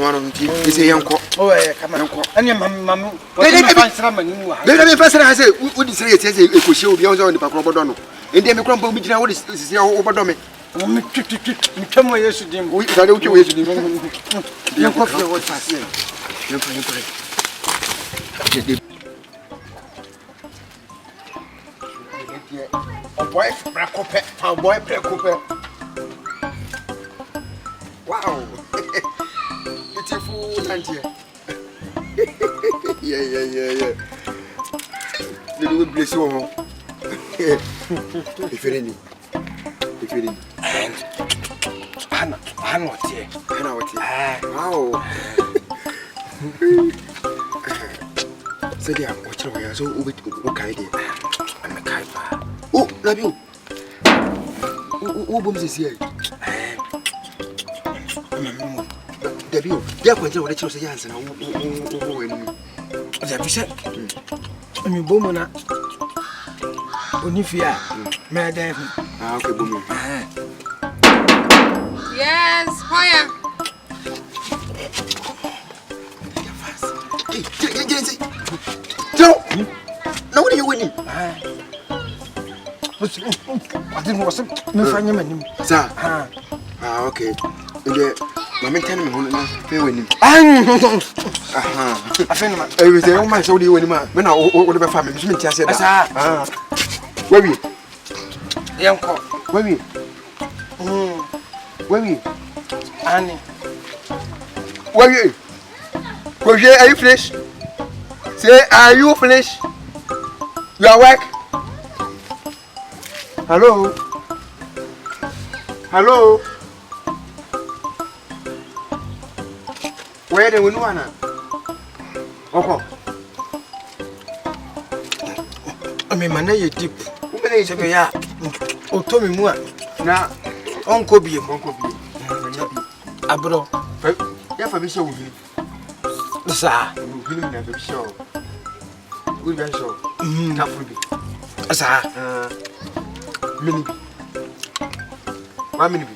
one on TV. Is a young cock. Oh, come on. And your mamma. They don't person I say, would you say it as a show beyond the Pacobodono? And then the crumble which now is your overdome. Come away yesterday. We don't you yesterday. Your coffee was passing. A boy, a boy, wow. Beautiful auntie. Yeah. Little bless you. If you need. And I'm not here. Wow. So they are watching my so okay. I'm a kaifa. Oh, love you. Who bombs is here? Debut, they are going to let you say yes. And I said, I'm a bomber. Onifia, madam. Okay, boom. Yes, Hoya. Joe, no, what are you winning? I didn't want to find your money. Sir, okay. My mentor, winning. I think everything on my soul, you win, man. When I would have a family, I said, where we? Young cock. Where we? Annie. Where you? Roger, are you finished? Say, are you finished? You are work? Hello? Where the window? Okay. I mean, my name is deep. Yeah. Oh, Tommy Moore. Now, Uncle B. Abro. Yeah, for sure. Sir, we never show. We can show. Sir, mini. 1 minute.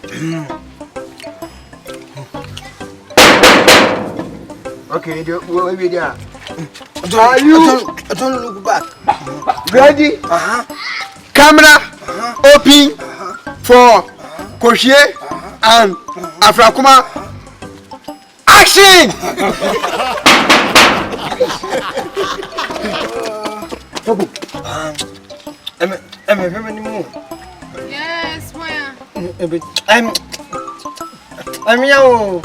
Okay, where we are? Are you? I don't look back. Ready? Camera open for Kohwiegu and Afrakoma. Action! Yes, where? I'm young.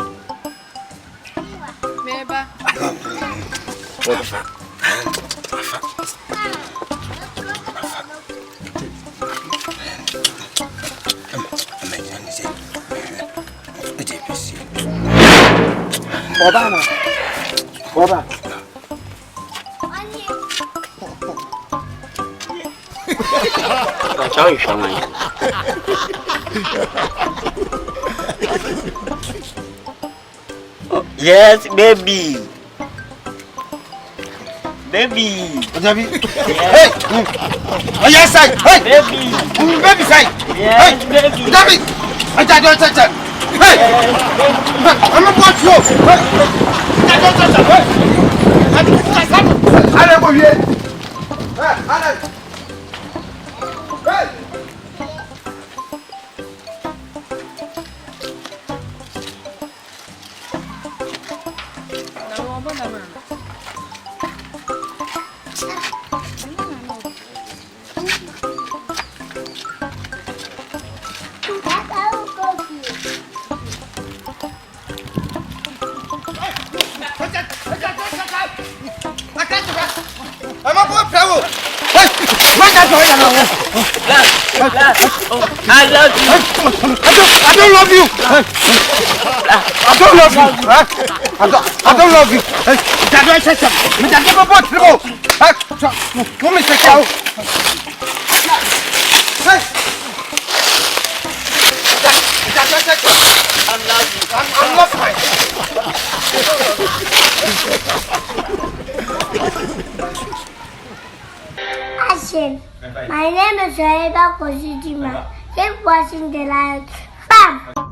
Meba. What the fuck? Oba. Yes, baby. Hey! Oh, yes, side! Hey! Baby side! Yes, baby. David! I don't touch it! Hey! I'm a watch you! Hey! I don't touch it! Hey! I don't go here! Hey! Hey! I'm a boy, Pebble! Hey! I love you. I don't love you! I don't love you! I don't love you! I don't say something! I don't go to the Come and take out! Hey! I'm not fine! Action! My name is Afrakoma Kohwiegu. Keep watching the light. Bam!